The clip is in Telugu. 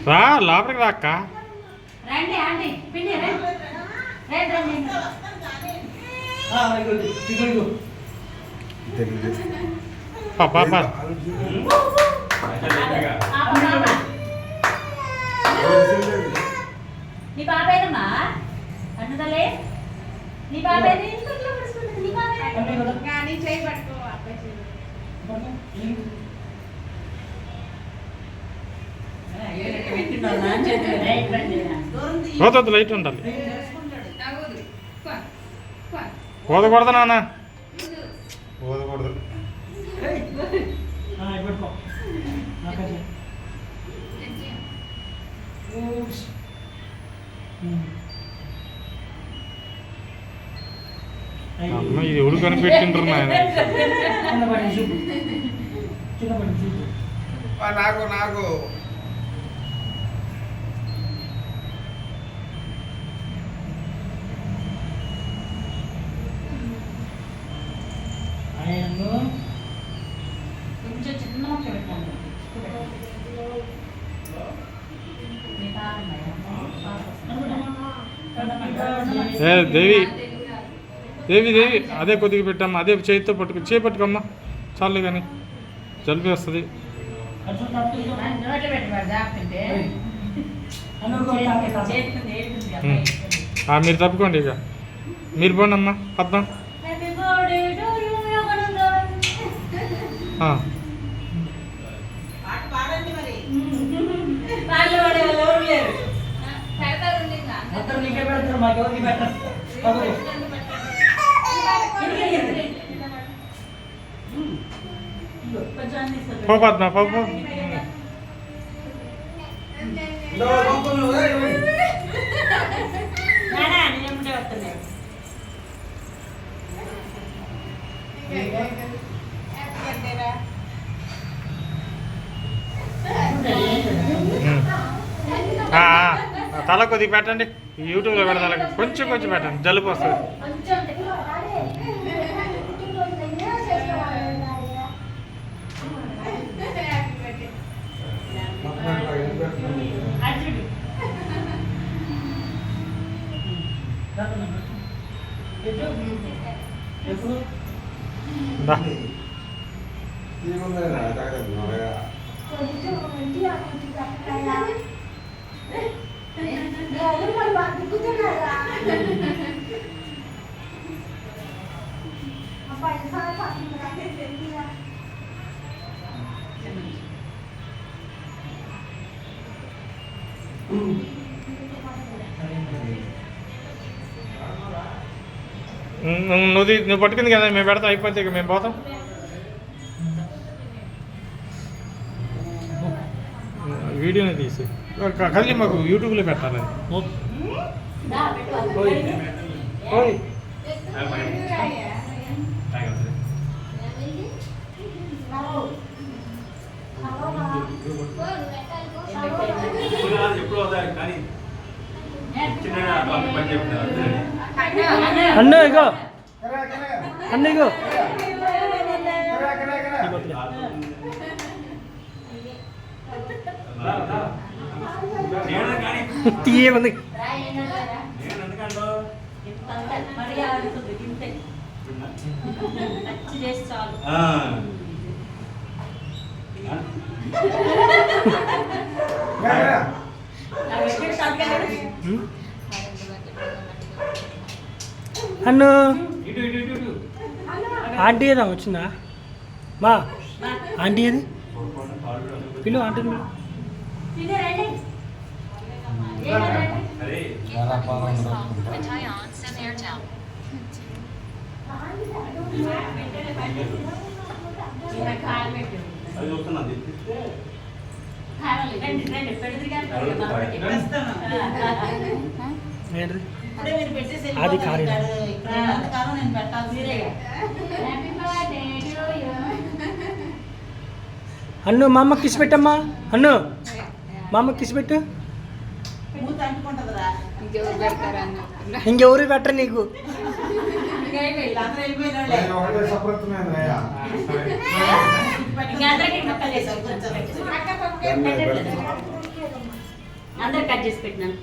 రా లోపలికి రా అక్క. పాపా నీ బాబేనమ్మా అన్నదలే నీ బాబేది నీ బాబే చేయి పట్టుకో పోతుంది లైట్ ఉండాలి. పోదకూడదు నాన్న, పోదకూడదు. అమ్మ ఇది ఎవరు కనిపెట్టిండ్రు నాయన. నాకు నాకు కొంచెం చిన్న మొక్క పెట్టాను. దేవి దేవి దేవి అదే కొద్దిగా పెట్టమ్మా, అదే చేతితో పట్టుకమ్మా చాలు కానీ జలుబు వస్తుంది. మీరు తప్పుకోండి, ఇక మీరు పోండి అమ్మా పద్దాం. పో పద్మ పో. తల కొద్దిగా పెట్టండి, యూట్యూబ్లో పెడతాను. కొంచెం కొంచెం పెట్టండి, జలుబు వస్తుంది. నువ్వు పట్టుకుంది కదా, మేము పెడతాం. అయిపోతే ఇక మేము పోతాం. వీడియోని తీసి కలిసి మాకు యూట్యూబ్లో పెట్టాలి. అన్న ఇగో అన్న ఇగో తీయమంది. అన్ను ఆంటీ ఏదా వచ్చిందా? మా ఆంటీ ఏది పిలు, ఆంటీ అది కారీ అన్ను మా అమ్మ కిసి పెట్టమ్మా. అన్ను మా అమ్మ కిసి పెట్టు. ఇంకెవరు పెట్టరు నీకు. ఒకటే సప్రతమైందయ్యా. ఇంకా అందరికీ మొక్కలు చేసి అందరు కట్ చేసి పెట్టినాను